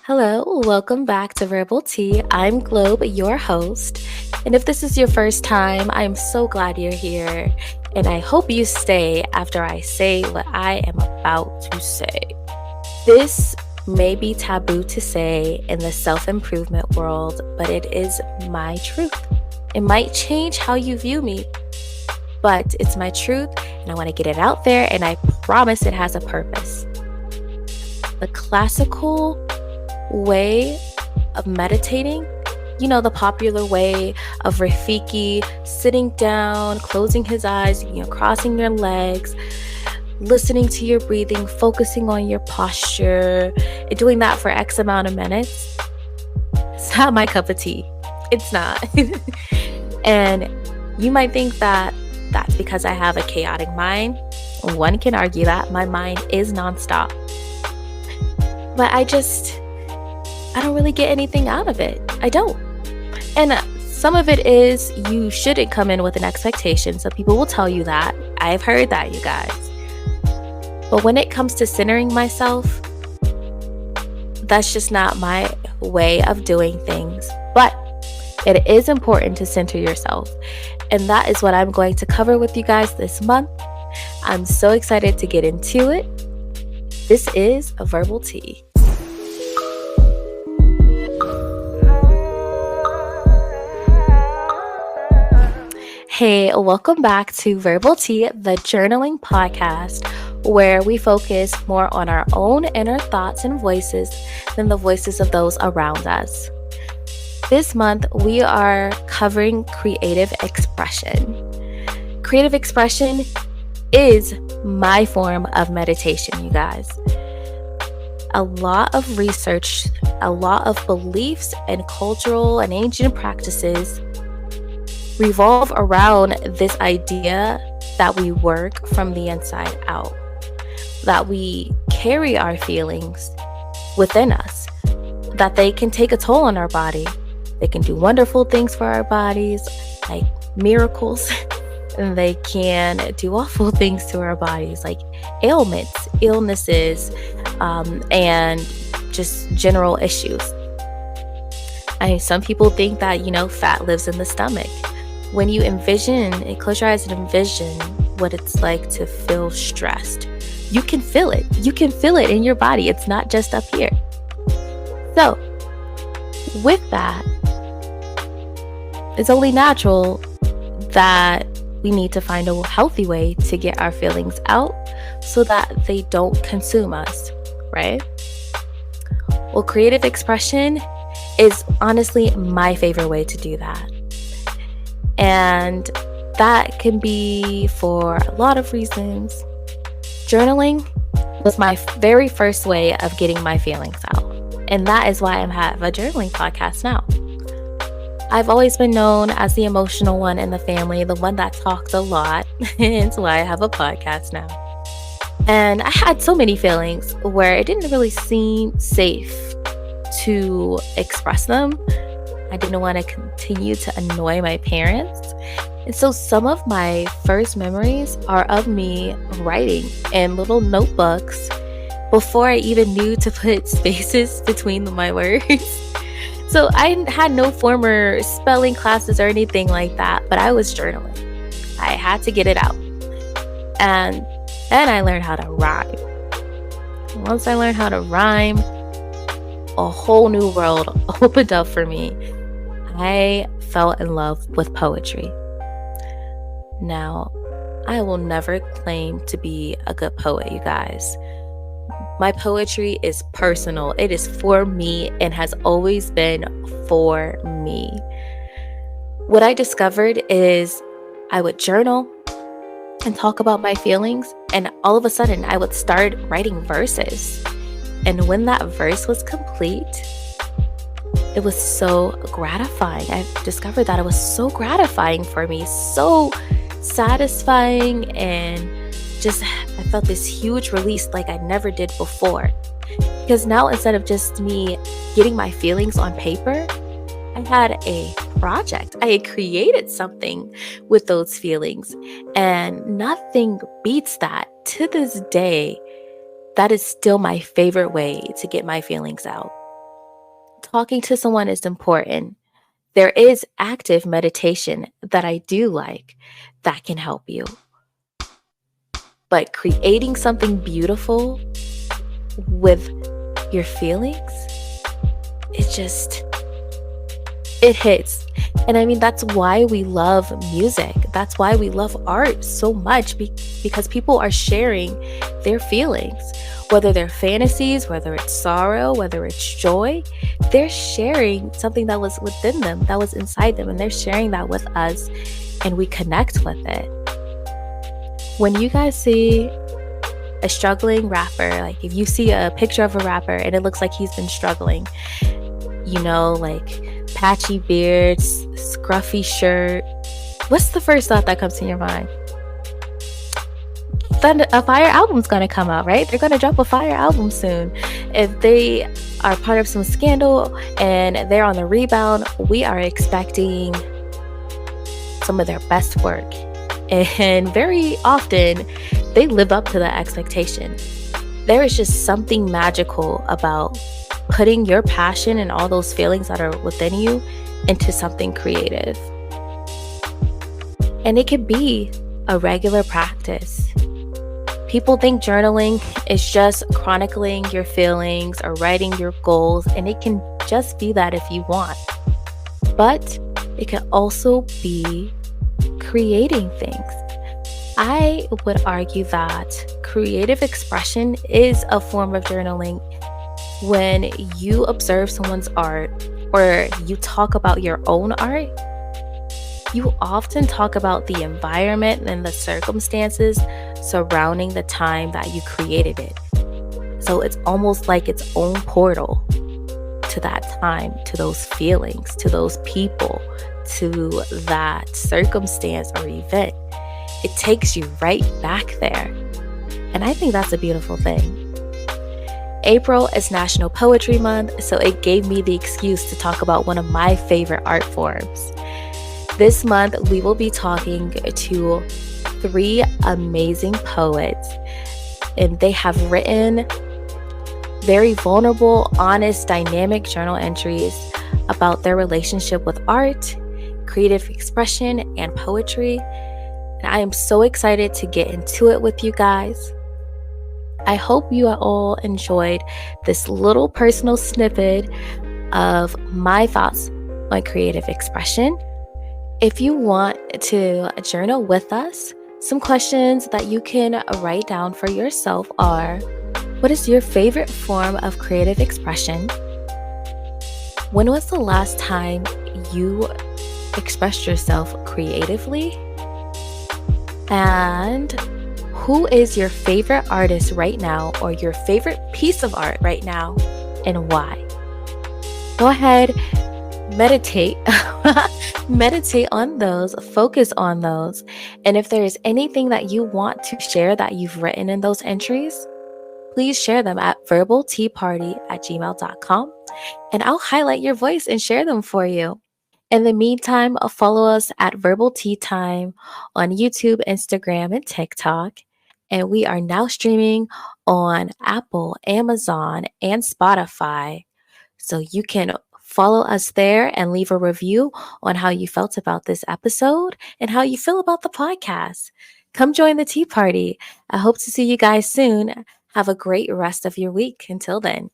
Hello, welcome back to Verbal Tea. I'm Globe, your host. And if this is your first time, I'm so glad you're here. And I hope you stay after I say what I am about to say. This may be taboo to say in the self improvement world, but it is my truth. It might change how you view me, but it's my truth, and I want to get it out there, and I promise it has a purpose. The classical way of meditating, the popular way of Rafiki sitting down, closing his eyes, crossing your legs, listening to your breathing, focusing on your posture, and doing that for X amount of minutes. It's not my cup of tea. It's not. And you might think that that's because I have a chaotic mind. One can argue that my mind is nonstop. But I don't really get anything out of it. I don't. And some of it is you shouldn't come in with an expectation. So people will tell you that. I've heard that, you guys. But when it comes to centering myself, that's just not my way of doing things. But it is important to center yourself. And that is what I'm going to cover with you guys this month. I'm so excited to get into it. This is a Verbal Tea. Hey, welcome back to Verbal Tea, the journaling podcast, where we focus more on our own inner thoughts and voices than the voices of those around us. This month, we are covering creative expression. Creative expression is my form of meditation, you guys. A lot of research, a lot of beliefs and cultural and ancient practices revolve around this idea that we work from the inside out, that we carry our feelings within us, that they can take a toll on our body. They can do wonderful things for our bodies, like miracles, and they can do awful things to our bodies, like ailments, illnesses, and just general issues. Some people think that, fat lives in the stomach. When you close your eyes and envision what it's like to feel stressed, you can feel it. You can feel it in your body. It's not just up here. So, with that, it's only natural that we need to find a healthy way to get our feelings out so that they don't consume us, right? Well, creative expression is honestly my favorite way to do that. And that can be for a lot of reasons. Journaling was my very first way of getting my feelings out. And that is why I have a journaling podcast now. I've always been known as the emotional one in the family, the one that talks a lot. It's why I have a podcast now. And I had so many feelings where it didn't really seem safe to express them. I didn't want to continue to annoy my parents. And so some of my first memories are of me writing in little notebooks before I even knew to put spaces between my words. So I had no former spelling classes or anything like that, but I was journaling. I had to get it out. And then I learned how to rhyme. Once I learned how to rhyme, a whole new world opened up for me. I fell in love with poetry. Now, I will never claim to be a good poet, you guys. My poetry is personal. It is for me and has always been for me. What I discovered is I would journal and talk about my feelings, and all of a sudden I would start writing verses. And when that verse was complete, it was so gratifying. I discovered that it was so gratifying for me, so satisfying, and just I felt this huge release like I never did before. Because now, instead of just me getting my feelings on paper, I had a project. I had created something with those feelings, and nothing beats that. To this day, that is still my favorite way to get my feelings out. talking to someone is important. There is active meditation that I do like that can help you. But creating something beautiful with your feelings, it just, it hits. And I mean, that's why we love music. That's why we love art so much because people are sharing their feelings, whether they're fantasies, whether it's sorrow, whether it's joy. They're sharing something that was within them, that was inside them, and they're sharing that with us, and we connect with it. When you guys see a struggling rapper, like if you see a picture of a rapper and it looks like he's been struggling, like patchy beards, scruffy shirt, what's the first thought that comes to your mind? A fire album's gonna come out, right? They're gonna drop a fire album soon. If they are part of some scandal and they're on the rebound, we are expecting some of their best work. And very often, they live up to that expectation. There is just something magical about putting your passion and all those feelings that are within you into something creative. And it could be a regular practice. People think journaling is just chronicling your feelings or writing your goals, and it can just be that if you want. But it can also be creating things. I would argue that creative expression is a form of journaling. When you observe someone's art or you talk about your own art, you often talk about the environment and the circumstances surrounding the time that you created it. So it's almost like its own portal to that time, to those feelings, to those people, to that circumstance or event. It takes you right back there. And I think that's a beautiful thing. April is National Poetry Month, so it gave me the excuse to talk about one of my favorite art forms. This month, we will be talking to 3 amazing poets, and they have written very vulnerable, honest, dynamic journal entries about their relationship with art, creative expression, and poetry. And I am so excited to get into it with you guys. I hope you all enjoyed this little personal snippet of my thoughts on creative expression. If you want to journal with us, some questions that you can write down for yourself are: what is your favorite form of creative expression? When was the last time you expressed yourself creatively? And who is your favorite artist right now, or your favorite piece of art right now, and why? Go ahead, meditate. Meditate on those, focus on those. And if there is anything that you want to share that you've written in those entries, please share them at verbalteaparty@gmail.com, and I'll highlight your voice and share them for you. In the meantime, follow us at Verbal Tea Time on YouTube, Instagram, and TikTok. And we are now streaming on Apple, Amazon, and Spotify. So you can follow us there and leave a review on how you felt about this episode and how you feel about the podcast. Come join the tea party. I hope to see you guys soon. Have a great rest of your week. Until then.